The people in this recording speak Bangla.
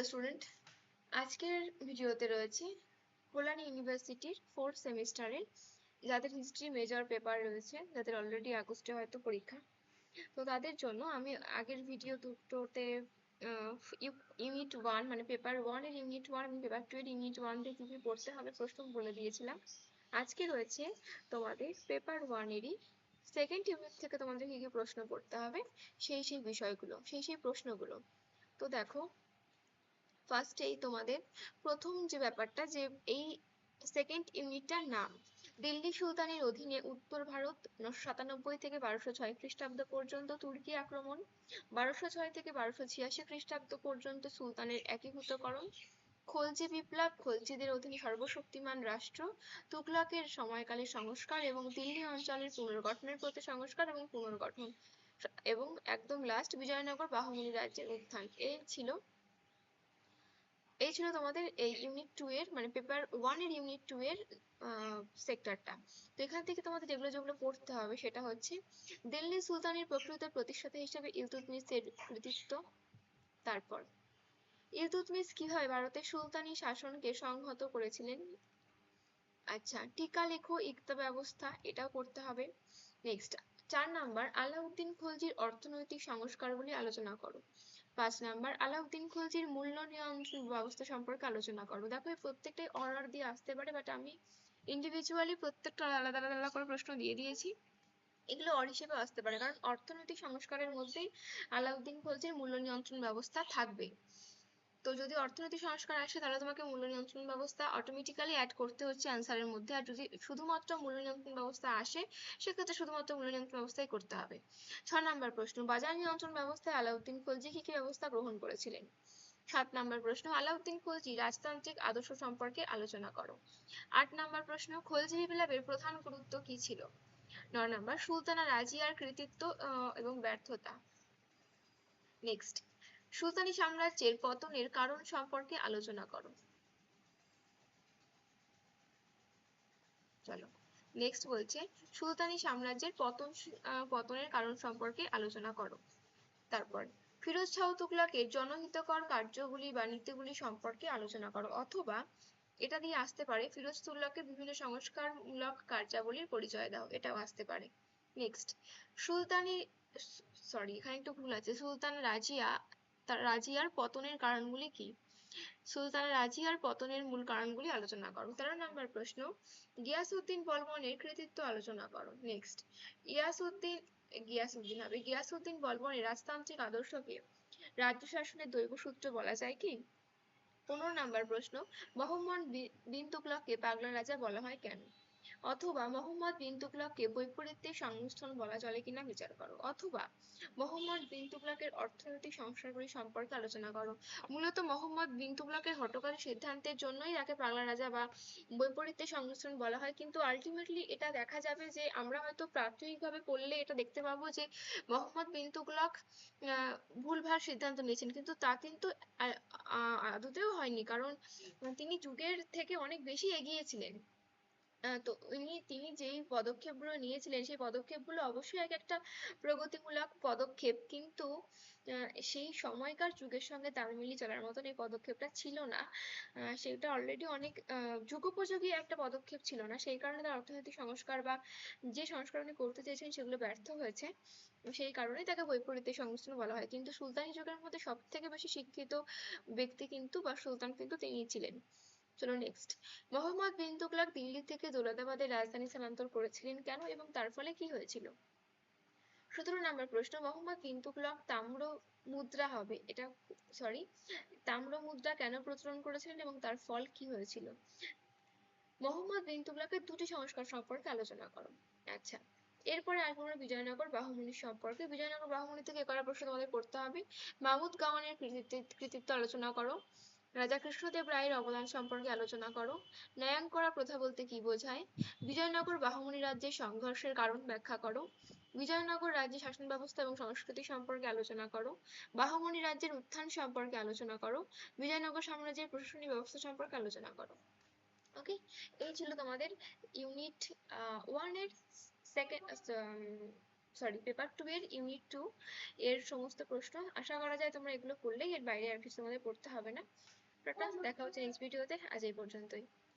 হ্যালো স্টুডেন্ট, আজকের ভিডিওতে রয়েছে কল্যাণী ইউনিভার্সিটির 4th সেমিস্টারের যাদের হিস্ট্রি মেজর পেপার রয়েছে, যাদের অলরেডি আগস্টে হয়তো পরীক্ষা, তো তাদের জন্য আমি আগের ভিডিও দুটোতে ইউনিট 1 মানে পেপার 1 এর ইউনিট 1 এবং পেপার 2 এর ইউনিট 1 দিয়ে কি কি পড়তে হবে প্রশ্ন বলে দিয়েছিলাম। আজকে রয়েছে তোমাদের পেপার 1 এরই সেকেন্ড ইউনিট থেকে তোমাদের কি কি প্রশ্ন পড়তে হবে সেই বিষয়গুলো, সেই প্রশ্নগুলো। তো দেখো, ফার্স্টেই তোমাদের প্রথম যে ব্যাপারটা, যে এই সেকেন্ড ইউনিটটার নাম দিল্লি সুলতানের অধীনে উত্তর ভারত 997 থেকে 1206 খ্রিস্টাব্দ পর্যন্ত তুর্কি আক্রমণ, 1206 থেকে 1286 খ্রিস্টাব্দ পর্যন্ত সুলতানের একীভূতকরণ, খলজি বিপ্লব, খলজিদের অধীনে সর্বশক্তিমান রাষ্ট্র, তুগলকের সময়কালে সংস্কার এবং দিল্লি অঞ্চলের পুনর্গঠনের প্রতি সংস্কার এবং পুনর্গঠন, এবং একদম লাস্ট বিজয়নগর বাহমনি রাজ্যের উত্থান। এই ছিল তোমাদের এই ইউনিট 2 এর মানে পেপার 1 এর ইউনিট 2 এর সেক্টরটা। তো এখান থেকে তোমাদের যেগুলো পড়তে হবে সেটা হচ্ছে দিল্লি সুলতানের প্রকৃত প্রতিষ্ঠাতা হিসেবে ইলতুৎমিশের কৃতিত্ব। তারপর ইলতুৎমিশ কিভাবে ভারতের সুলতানি শাসনকে সংহত করেছিলেন। আচ্ছা, টিকা লেখো ইকতা ব্যবস্থা, এটাও পড়তে হবে। নেক্সট 4 নাম্বার আলাউদ্দিন খলজির অর্থনৈতিক সংস্কারগুলি আলোচনা করো। 5 নাম্বার আলাউদ্দিন খলজির মূল্য নিয়ন্ত্রণ ব্যবস্থা সম্পর্কে আলোচনা করো। দেখো, এই প্রত্যেকটাই অর্ডার দিয়ে আসতে পারে, বাট আমি ইন্ডিভিজুয়ালি প্রত্যেকটা আলাদা আলাদা করে প্রশ্ন দিয়ে দিয়েছি। এগুলো অর হিসেবে আসতে পারে, কারণ অর্থনৈতিক সংস্কারের মধ্যেই আলাউদ্দিন খলজির মূল্য নিয়ন্ত্রণ ব্যবস্থা থাকবে। তো যদি অর্থনৈতিক সংস্কার আসে তাহলে তোমাকে মূল্য নিয়ন্ত্রণ ব্যবস্থা অটোমেটিক্যালি অ্যাড করতে হচ্ছে অ্যান্সারের মধ্যে, আর যদি শুধুমাত্র মূল্য নিয়ন্ত্রণ ব্যবস্থা আসে সেক্ষেত্রে শুধুমাত্র মূল্য নিয়ন্ত্রণ ব্যবস্থাই করতে হবে। 6 নাম্বার প্রশ্ন বাজার নিয়ন্ত্রণ ব্যবস্থায় আলাউদ্দিন খলজি কি কি ব্যবস্থা গ্রহণ করেছিলেন। 7 নাম্বার প্রশ্ন আলাউদ্দিন খলজি রাজতান্ত্রিক আদর্শ সম্পর্কে আলোচনা করো। 8 নাম্বার প্রশ্ন খলজি বিপ্লবের প্রধান গুরুত্ব কি ছিল। 9 নাম্বার সুলতানা রাজিয়ার কৃতিত্ব এবং ব্যর্থতা। নেক্সট সুলতানি সাম্রাজ্যের পতনের কারণ সম্পর্কে আলোচনা করো। চলো, নেক্সট বলছে সুলতানি সাম্রাজ্যের পতনের কারণ সম্পর্কে আলোচনা করো। তারপর ফিরোজ শাহ তুগলকের জনহিতকর কার্যগুলি বা নীতিগুলি সম্পর্কে আলোচনা করো, অথবা এটা দিয়ে আসতে পারে ফিরোজ তুগলকের বিভিন্ন সংস্কারমূলক কার্যাবলীর পরিচয় দাও, এটাও আসতে পারে। নেক্সট এখানে একটু ভুল আছে, সুলতান রাজিয়ার পতনের কারণগুলি কি। সুলতান রাজিয়ার পতনের মূল কারণগুলি আলোচনা করো। 13 নম্বর প্রশ্ন গিয়াসউদ্দিন বলবনের কৃতিত্ব আলোচনা করো। নেক্সট গিয়াসউদ্দিন বলবনের রাজতান্ত্রিক আদর্শকে রাজ্য শাসনের দৈব সূত্র বলা যায় কি। 15 নম্বর প্রশ্ন মোহাম্মদ বিন তুগলককে পাগলা রাজা বলা হয় কেন, অথবা মোহাম্মদ বিন তুগলককে বৈপরীত্যের সংমিশ্রণ বলা চলে কিনা বিচার করো, অথবা মোহাম্মদ বিন তুগলকের অর্থনৈতিক সংস্কারগুলি সম্পর্কে আলোচনা করো। মূলত মোহাম্মদ বিন তুগলকের হঠকারী সিদ্ধান্তের জন্যই তাকে পাগলা রাজা বা বৈপরীত্যের সংমিশ্রণ বলা হয়, কিন্তু আলটিমেটলি এটা দেখা যাবে যে আমরা হয়তো প্রাথমিকভাবে পড়লে এটা দেখতে পাবো যে মোহাম্মদ বিন তুগলক ভুলভাল সিদ্ধান্ত নিয়েছেন, কিন্তু তা কিন্তু আদতেও হয়নি, কারণ তিনি যুগের থেকে অনেক বেশি এগিয়েছিলেন। তো তিনি যেই পদক্ষেপগুলো নিয়েছিলেন সেই পদক্ষেপগুলো অবশ্যই এক একটা প্রগতিমূলক পদক্ষেপ, কিন্তু সেই সময়কার যুগের সঙ্গে তাল মিলিয়ে চলার মতন এই পদক্ষেপটা ছিল না। সেটা অলরেডি অনেক যুগোপযোগী একটা পদক্ষেপ ছিল না, সেই কারণে তার অর্থনৈতিক সংস্কার বা যে সংস্কার উনি করতে চেয়েছেন সেগুলো ব্যর্থ হয়েছে, সেই কারণেই তাকে বৈপরীত্যের সংমিশ্রণ বলা হয়। কিন্তু সুলতানি যুগের মধ্যে সব থেকে বেশি শিক্ষিত ব্যক্তি কিন্তু বা সুলতান কিন্তু তিনিই ছিলেন। চলো নেক্সট মোহাম্মদ বিন তুগলক দিল্লি থেকে দৌলতাবাদের রাজধানী স্থানান্তর করেছিলেন কেন এবং তার ফলে কি হয়েছিল। 17 নম্বর প্রশ্ন মোহাম্মদ বিন তুগলক তাম্র মুদ্রা কেন প্রচলন করেছিলেন এবং তার ফল কি হয়েছিল। মোহাম্মদ বিন তুগলকের দুটি সংস্কার সম্পর্কে আলোচনা করো। আচ্ছা, এরপরে আসবো আমরা বিজয়নগর বাহুমনি সম্পর্কে। বিজয়নগর বাহুমনি থেকে করা প্রশ্ন তোমাদের পড়তে হবে। মাহমুদ গাওয়ানের কৃতিত্ব আলোচনা করো। রাজা কৃষ্ণদেব রায়ের অবদান সম্পর্কে আলোচনা করো। ন্যায়াঙ্করা প্রথা বলতে কি বোঝায়। বিজয়নগর বাহুমনি রাজ্যের সংঘর্ষের কারণ ব্যাখ্যা করো। বিজয়নগর রাজ্যের শাসন ব্যবস্থা এবং সংস্কৃতি সম্পর্কে আলোচনা করো। বাহুমনি রাজ্যের উত্থান সম্পর্কে আলোচনা করো। বিজয়নগর সাম্রাজ্যের প্রশাসনিক ব্যবস্থা সম্পর্কে আলোচনা করো। ওকে, এই ছিল তোমাদের ইউনিট 1 এর সেকেন্ড পেপার 2 এর ইউনিট 2 এর সমস্ত প্রশ্ন। আশা করা যায় তোমরা এগুলো করলেই, এর বাইরে আর কিছু তোমাদের পড়তে হবে না। টাটা, দেখা হচ্ছে নেক্সট ভিডিওতে, আজ এই পর্যন্তই।